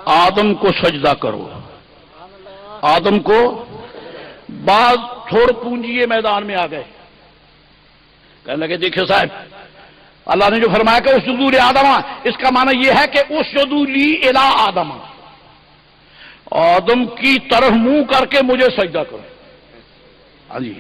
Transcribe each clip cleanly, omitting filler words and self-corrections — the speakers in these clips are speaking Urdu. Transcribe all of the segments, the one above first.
آدم کو سجدہ کرو، آدم کو۔ بعض تھوڑ پونجیے میدان میں آ گئے، کہنے لگے دیکھیں صاحب، اللہ نے جو فرمایا کہ اسجدوا لآدم، اس کا معنی یہ ہے کہ اسجدوا لی الی آدم، آدم کی طرف منہ کر کے مجھے سجدہ کرو۔ ہاں جی،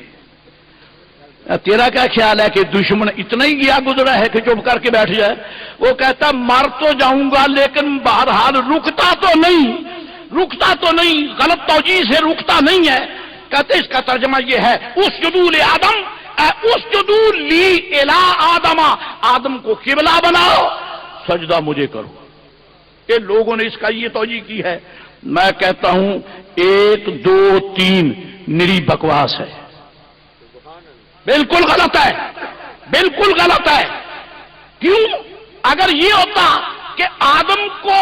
تیرا کیا خیال ہے کہ دشمن اتنا ہی گیا گزرا ہے کہ چپ کر کے بیٹھ جائے؟ وہ کہتا مر تو جاؤں گا لیکن بہرحال رکتا تو نہیں، غلط توجیہ سے رکتا نہیں ہے۔ کہتے اس کا ترجمہ یہ ہے اسجدوا لآدم، اسجدوا لی الی آدم، آدم کو قبلہ بناؤ، سجدہ مجھے کرو۔ کہ لوگوں نے اس کا یہ توجیہ کی ہے۔ میں کہتا ہوں 1 2 3 نری بکواس ہے، بالکل غلط ہے، بالکل غلط ہے۔ کیوں؟ اگر یہ ہوتا کہ آدم کو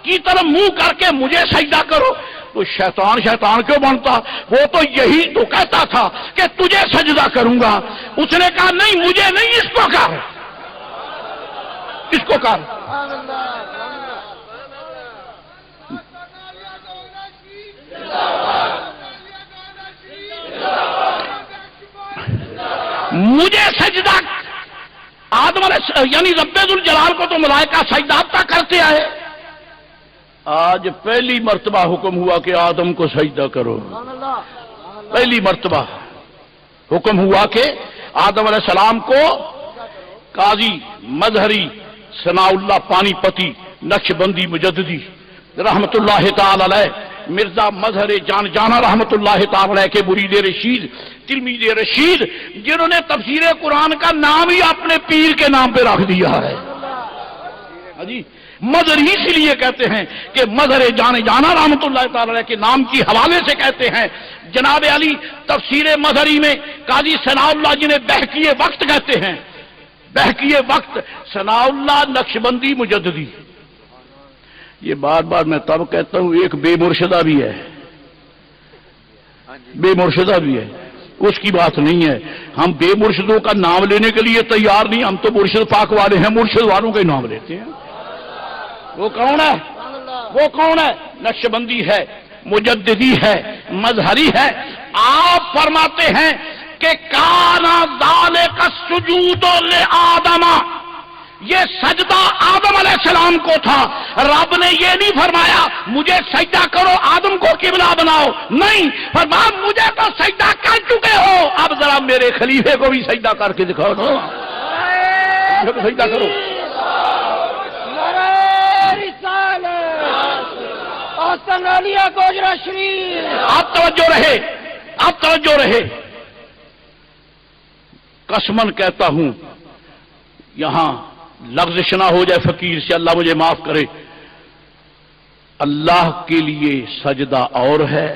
کی طرف منہ کر کے مجھے سجدہ کرو تو شیطان کیوں بنتا؟ وہ تو یہی تو کہتا تھا کہ تجھے سجدہ کروں گا، اس نے کہا نہیں مجھے نہیں، اس کو کہا، اس کو کہا۔ مجھے سجدہ آدم علیہ یعنی رب ذوالجلال کو تو ملائکہ سجدہ اب تک کرتے آئے، آج پہلی مرتبہ حکم ہوا کہ آدم کو سجدہ کرو، پہلی مرتبہ حکم ہوا کہ آدم علیہ السلام کو قاضی مظہری ثناء اللہ پانی پتی نقش بندی مجددی رحمت اللہ تعالی علیہ، مرزا مظہر جانا رحمت اللہ تعالی علیہ کے مرید رشید تلمید رشید، جنہوں نے تفسیر قرآن کا نام ہی اپنے پیر کے نام پہ رکھ دیا ہے۔ جی مظہر ہی اس لیے کہتے ہیں کہ مظہر جانا رحمت اللہ تعالی علیہ کے نام کی حوالے سے کہتے ہیں۔ جناب علی تفسیر مظہری میں قاضی ثناء اللہ جنہیں بہکیے وقت کہتے ہیں، بہکیے وقت ثناء اللہ نقشبندی مجددی، یہ بار بار میں تب کہتا ہوں ایک بے مرشدہ بھی ہے، بے مرشدہ بھی ہے، اس کی بات نہیں ہے۔ ہم بے مرشدوں کا نام لینے کے لیے تیار نہیں، ہم تو مرشد پاک والے ہیں، مرشد والوں کا نام لیتے ہیں۔ وہ کون ہے؟ وہ کون ہے؟ نقشبندی ہے، مجددی ہے، مظہری ہے۔ آپ فرماتے ہیں کہ کانا ذالک السجود لآدم، یہ سجدہ آدم علیہ السلام کو تھا، رب نے یہ نہیں فرمایا مجھے سجدہ کرو آدم کو قبلہ بناؤ، نہیں فرمایا مجھے تو سجدہ کر چکے ہو، اب ذرا میرے خلیفے کو بھی سجدہ کر کے دکھاؤ نا، سجدہ کرو۔ آپ توجہ رہے، قسمن کہتا ہوں یہاں لغزش نہ ہو جائے فقیر سے، اللہ مجھے معاف کرے، اللہ کے لیے سجدہ اور ہے،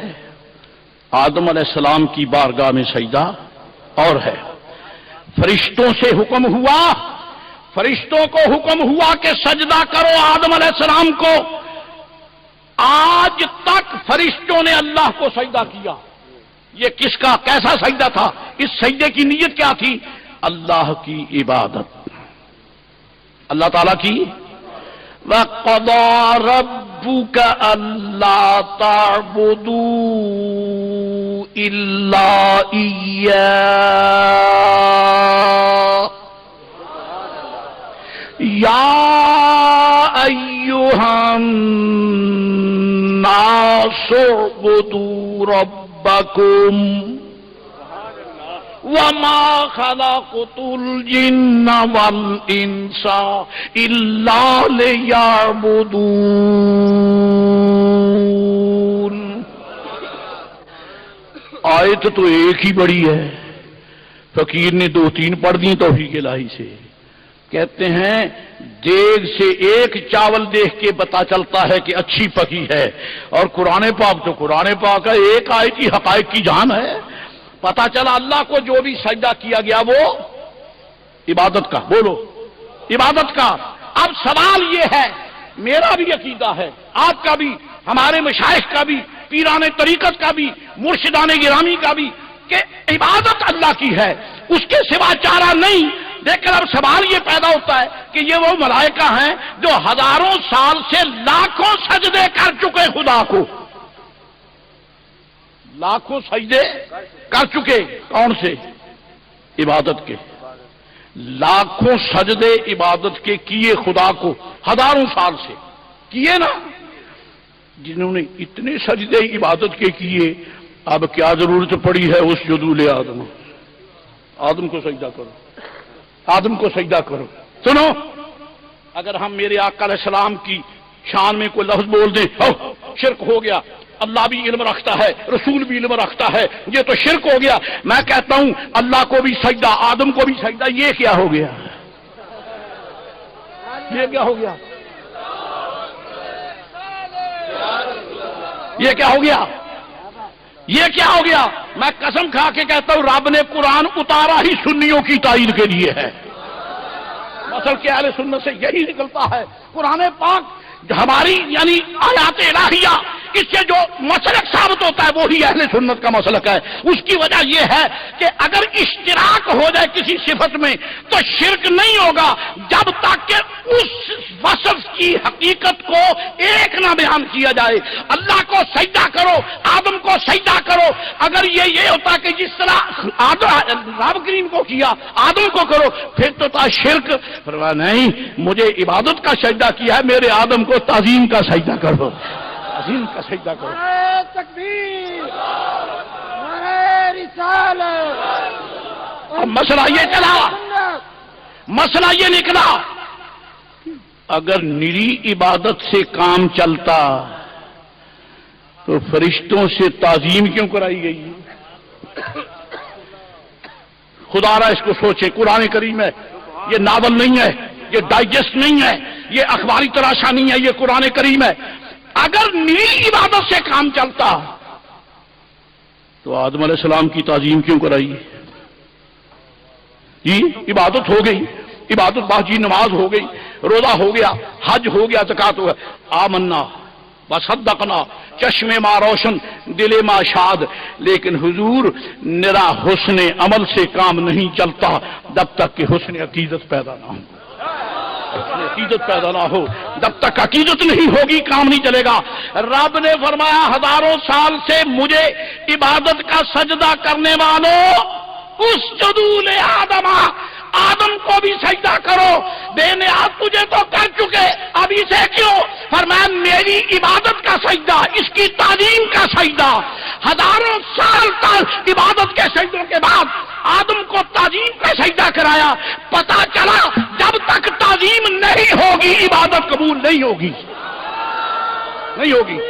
آدم علیہ السلام کی بارگاہ میں سجدہ اور ہے۔ فرشتوں سے حکم ہوا، فرشتوں کو حکم ہوا کہ سجدہ کرو آدم علیہ السلام کو، آج تک فرشتوں نے اللہ کو سجدہ کیا۔ یہ کس کا کیسا سجدہ تھا؟ اس سجدے کی نیت کیا تھی؟ اللہ کی عبادت، اللہ تعالیٰ کی۔ وَقَضَى رَبُّكَ أَلَّا تَعْبُدُوا إِلَّا إِيَّاهُ يَا أَيُّهَا النَّاسُ اعْبُدُوا رَبَّكُمْ وَمَا خَلَقْتُ الْجِنَّ وَالْإِنسَ إِلَّا لِيَعْبُدُونَ۔ آیت تو ایک ہی بڑی ہے، فقیر نے 2-3 پڑھ دی توفیق الہی سے۔ کہتے ہیں دیگ سے ایک چاول دیکھ کے پتا چلتا ہے کہ اچھی پکی ہے، اور قرآن پاک تو قرآن پاک ہے، ایک آیت کی حقائق کی جان ہے۔ پتا چلا اللہ کو جو بھی سجدہ کیا گیا وہ عبادت کا، بولو عبادت کا۔ اب سوال یہ ہے، میرا بھی عقیدہ ہے، آپ کا بھی، ہمارے مشائخ کا بھی، پیران طریقت کا بھی، مرشدان گرامی کا بھی، کہ عبادت اللہ کی ہے، اس کے سوا چارہ نہیں۔ لیکن اب سوال یہ پیدا ہوتا ہے کہ یہ وہ ملائکہ ہیں جو ہزاروں سال سے لاکھوں سجدے کر چکے خدا کو، لاکھوں سجدے کر چکے، کون سے؟ عبادت کے، لاکھوں سجدے عبادت کے کیے خدا کو، ہزاروں سال سے کیے نا۔ جنہوں نے اتنے سجدے عبادت کے کیے، اب کیا ضرورت پڑی ہے اس جدول آدم؟ آدم کو سجدہ کرو، آدم کو سجدہ کرو۔ سنو، اگر ہم میرے آقا علیہ السلام کی شان میں کوئی لفظ بول دیں، شرک ہو گیا، اللہ بھی علم رکھتا ہے، رسول بھی علم رکھتا ہے، یہ تو شرک ہو گیا۔ میں کہتا ہوں اللہ کو بھی سجدہ، آدم کو بھی سجدہ، یہ کیا ہو گیا؟ یہ کیا ہو گیا؟ یہ کیا ہو گیا؟ یہ کیا ہو گیا؟ میں قسم کھا کے کہتا ہوں رب نے قرآن اتارا ہی سنیوں کی تائید کے لیے ہے۔ مسل کے اہل سنت سے یہی نکلتا ہے، قرآن پاک ہماری یعنی آیات الہیہ، اس سے جو مسلک ثابت ہوتا ہے وہی اہل سنت کا مسلک ہے۔ اس کی وجہ یہ ہے کہ اگر اشتراک ہو جائے کسی صفت میں تو شرک نہیں ہوگا جب تک کہ اس وصف کی حقیقت کو ایک نہ بیان کیا جائے۔ اللہ کو سجدہ کرو، آدم کو سجدہ کرو، اگر یہ ہوتا کہ جس طرح رب کریم کو کیا آدم کو کرو، پھر تو تھا شرک۔ پرواہ نہیں، مجھے عبادت کا سجدہ کیا ہے، میرے آدم کو تعظیم کا سجدہ کرو، تعظیم کا سجدہ کرو۔ نعرہ تکبیر، نعرہ رسالت۔ اب مسئلہ یہ چلا، مسئلہ یہ نکلا، اگر نری عبادت سے کام چلتا تو فرشتوں سے تعظیم کیوں کرائی گئی؟ خدا را اس کو سوچے، قرآن کریم ہے، یہ ناول نہیں ہے، یہ ڈائجسٹ نہیں ہے، یہ اخباری تراشا نہیں ہے، یہ قرآن کریم ہے۔ اگر نری عبادت سے کام چلتا تو آدم علیہ السلام کی تعظیم کیوں کرائی؟ جی عبادت ہو گئی، عبادت باجی، نماز ہو گئی، روزہ ہو گیا، حج ہو گیا، زکات ہو گیا، آمنا وصدقنا، چشم ما روشن، دل ما شاد، لیکن حضور نرا حسن عمل سے کام نہیں چلتا جب تک کہ حسن عقیدت پیدا نہ ہو، عقیدت پیدا نہ ہو، جب تک عقیدت نہیں ہوگی کام نہیں چلے گا۔ رب نے فرمایا ہزاروں سال سے مجھے عبادت کا سجدہ کرنے والوں اس جدول آدم کو بھی سجدہ کرو، بے نیاز تجھے تو کر چکے، اب اسے کیوں؟ فرمایا میری عبادت کا سجدہ، اس کی تعظیم کا سجدہ۔ ہزاروں سال تک عبادت کے سجدوں کے بعد آدم کو تعظیم کا سجدہ کرایا، پتا چلا جب تک تعظیم نہیں ہوگی عبادت قبول نہیں ہوگی، نہیں ہوگی۔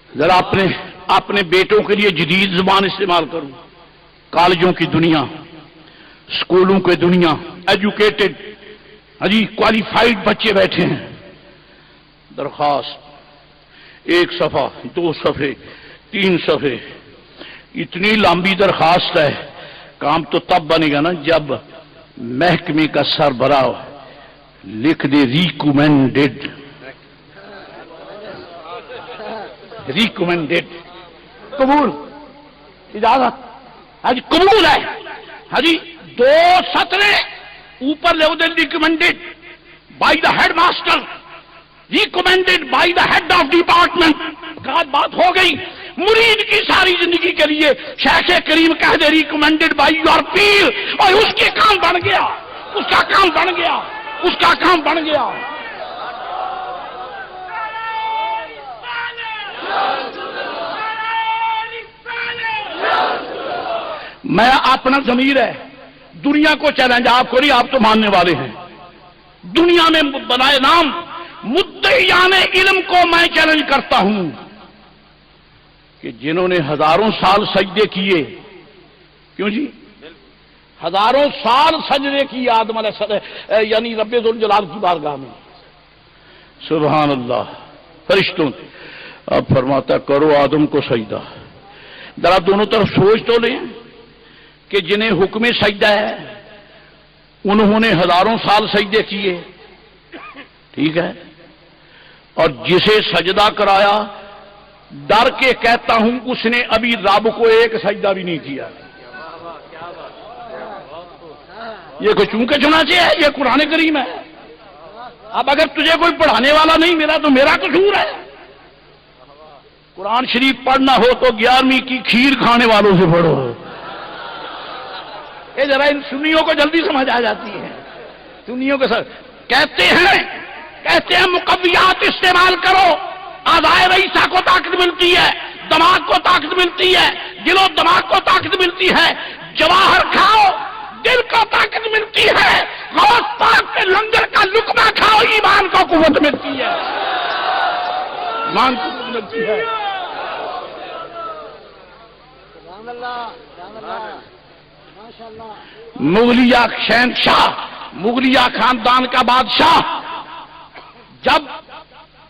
ذرا اپنے بیٹوں کے لیے جدید زبان استعمال کروں، کالجوں کی دنیا، اسکولوں کی دنیا، ایجوکیٹڈ کوالیفائڈ بچے بیٹھے ہیں، درخواست 1 صفحہ 2 صفحے 3 صفحے، اتنی لمبی درخواست ہے، کام تو تب بنے گا نا جب محکمے کا سربراہ لکھ دے ریکمینڈیڈ، ریکمینڈیڈ، قبول، اجازت، حج قبول ہے، حجی 2 سطریں اوپر لے دے recommended by the head master, recommended by the head of department, بات ہو گئی۔ مرید کی ساری زندگی کے لیے شیخ کریم کہہ دے ریکمینڈیڈ بائی یور پیر، اور اس کے کام بن گیا، اس کا کام بن گیا، اس کا کام بن گیا۔ میں اپنا ضمیر ہے، دنیا کو چیلنج، آپ کو نہیں، آپ تو ماننے والے ہیں، دنیا میں بنائے نام مدعیان علم کو میں چیلنج کرتا ہوں کہ جنہوں نے ہزاروں سال سجدے کیے، کیوں جی ہزاروں سال سجدے کیے آدم علیہ السلام یعنی رب ذوالجلال کی بارگاہ میں، سبحان اللہ، فرشتوں، اب فرماتا کرو آدم کو سجدہ۔ ذرا دونوں طرف سوچ تو لیں کہ جنہیں حکم سجدہ ہے انہوں نے ہزاروں سال سجدے کیے، ٹھیک ہے، اور جسے سجدہ کرایا ڈر کے کہتا ہوں اس نے ابھی رب کو ایک سجدہ بھی نہیں کیا. یہ کوئی چونکہ چنانچہ ہے؟ یہ قرآن کریم ہے. اب اگر تجھے کوئی پڑھانے والا نہیں ملا تو میرا قصور ہے. قرآن شریف پڑھنا ہو تو 11ویں کی کھیر کھانے والوں سے پڑھو. یہ ذرا ان سنیوں کو جلدی سمجھ آ جاتی ہے. سنیوں کے ساتھ کہتے ہیں مقویات استعمال کرو. اعضائے رئیسہ کو طاقت ملتی ہے، دماغ کو طاقت ملتی ہے، دل و دماغ کو طاقت ملتی ہے. جواہر کھاؤ، دل کو طاقت ملتی ہے. غوث پاک کے لنگر کا لقمہ کھاؤ، ایمان کو قوت ملتی ہے. ایمان کو قوت ملتی ہے. مغلیہ شہنشاہ، مغلیہ خاندان کا بادشاہ جب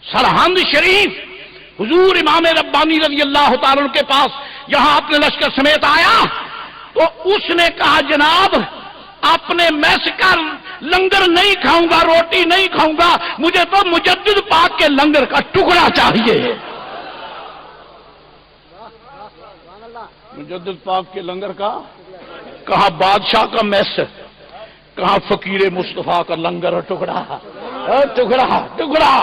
سرہند شریف حضور امام ربانی رضی اللہ تعالیٰ کے پاس یہاں اپنے لشکر سمیت آیا تو اس نے کہا جناب اپنے میس کا لنگر نہیں کھاؤں گا، روٹی نہیں کھاؤں گا، مجھے تو مجدد پاک کے لنگر کا ٹکڑا چاہیے. مجدد پاک کے لنگر کا؟ کہاں بادشاہ کا میس، کہاں فقیر مصطفیٰ کا لنگر اور ٹکڑا. ٹکڑا.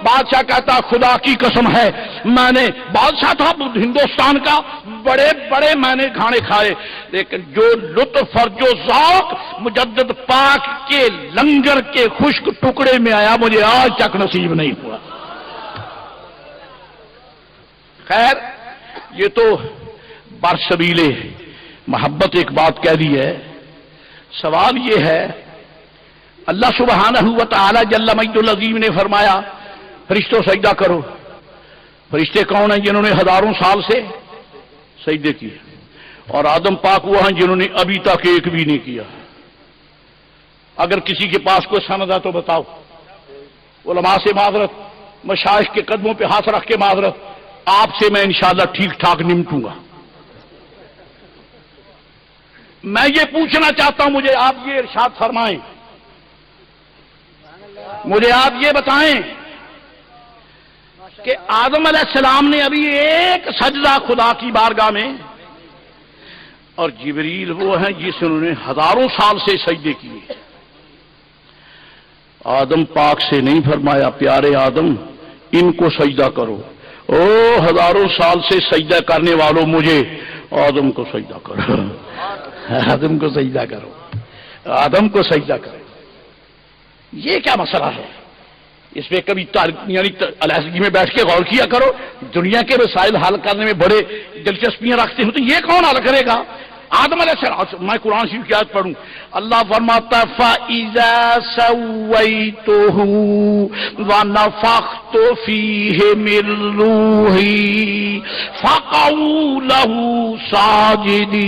بادشاہ کہتا خدا کی قسم ہے میں نے، بادشاہ تھا ہندوستان کا، بڑے بڑے میں نے کھانے کھائے، لیکن جو لطف اور جو ذوق مجدد پاک کے لنگر کے خشک ٹکڑے میں آیا مجھے آج تک نصیب نہیں ہوا. خیر یہ تو برسبیلے محبت ایک بات کہہ دی ہے. سوال یہ ہے اللہ سبحانہ و تعالی جل مجد العظیم نے فرمایا فرشتوں سجدہ کرو. فرشتے کون ہیں؟ جنہوں نے ہزاروں سال سے سجدے کیے، اور آدم پاک وہ ہیں جنہوں نے ابھی تک ایک بھی نہیں کیا. اگر کسی کے پاس کوئی سند ہے تو بتاؤ. علماء سے معذرت، مشائخ کے قدموں پہ ہاتھ رکھ کے معذرت، آپ سے میں انشاءاللہ ٹھیک ٹھاک نمٹوں گا. میں یہ پوچھنا چاہتا ہوں، مجھے آپ یہ ارشاد فرمائیں، مجھے آپ یہ بتائیں کہ آدم علیہ السلام نے ابھی ایک سجدہ خدا کی بارگاہ میں، اور جبریل وہ ہیں جنہوں نے ہزاروں سال سے سجدے کیے. آدم پاک سے نہیں فرمایا پیارے آدم ان کو سجدہ کرو، او ہزاروں سال سے سجدہ کرنے والوں مجھے آدم کو سجدہ کرو. آدم کو سجدہ کرو، آدم کو سجدہ کرو. یہ کیا مسئلہ ہے؟ اس پہ کبھی یعنی علیحدگی میں بیٹھ کے غور کیا کرو. دنیا کے مسائل حل کرنے میں بڑے دلچسپیاں رکھتے ہو تو یہ کون حل کرے گا؟ آدم علیہ السلام. میں قرآن شریف کی آیت پڑھوں. اللہ فرماتا فَإِذَا سَوَّيْتُهُ وَنَفَخْتُ فِيهِ مِن رُّوحِي فَقَعُوا لَهُ سَاجِدِينَ.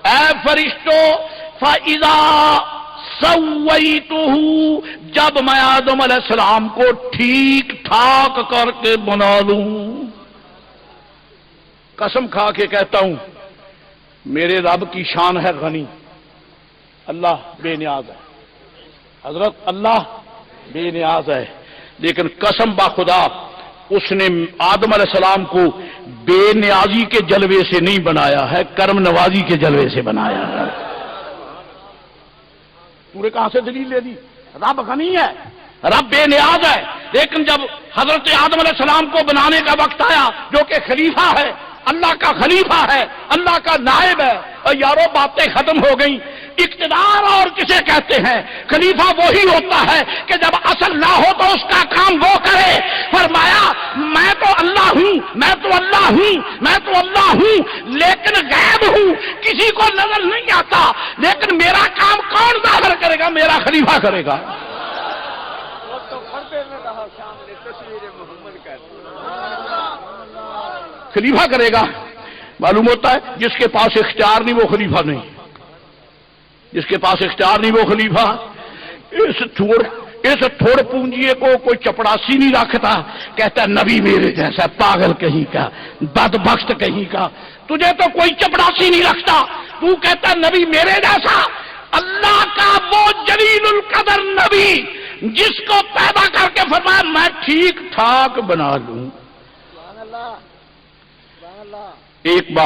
اے فرشتو فَإِذَا سَوَّيْتُهُ، جب میں آدم علیہ السلام کو ٹھیک ٹھاک کر کے بنا لوں. قسم کھا کے کہتا ہوں میرے رب کی شان ہے غنی، اللہ بے نیاز ہے. حضرت اللہ بے نیاز ہے، لیکن قسم با خدا اس نے آدم علیہ السلام کو بے نیازی کے جلوے سے نہیں بنایا ہے، کرم نوازی کے جلوے سے بنایا ہے. پورے کہاں سے دلیل لے دی؟ رب غنی ہے، رب بے نیاز ہے، لیکن جب حضرت آدم علیہ السلام کو بنانے کا وقت آیا جو کہ خلیفہ ہے، اللہ کا خلیفہ ہے، اللہ کا نائب ہے، اور یارو باتیں ختم ہو گئیں. اقتدار اور کسے کہتے ہیں؟ خلیفہ وہی ہوتا ہے کہ جب اصل نہ ہو تو اس کا کام وہ کرے. فرمایا میں تو اللہ ہوں، میں تو اللہ ہوں، میں تو اللہ ہوں، لیکن غیب ہوں، کسی کو نظر نہیں آتا، لیکن میرا کام کون ظاہر کرے گا؟ میرا خلیفہ کرے گا. خلیفہ کرے گا. معلوم ہوتا ہے جس کے پاس اختیار نہیں وہ خلیفہ نہیں، جس کے پاس اختیار نہیں وہ خلیفہ. اس تھوڑ پونجیے کو کوئی چپڑاسی نہیں رکھتا، کہتا نبی میرے جیسا، پاگل کہیں کا، بدبخت کہیں کا. تجھے تو کوئی چپڑاسی نہیں رکھتا، تو کہتا نبی میرے جیسا. اللہ کا وہ جلیل القدر نبی جس کو پیدا کر کے فرمایا میں ٹھیک ٹھاک بنا لوں. سبحان اللہ، سبحان اللہ. ایک بات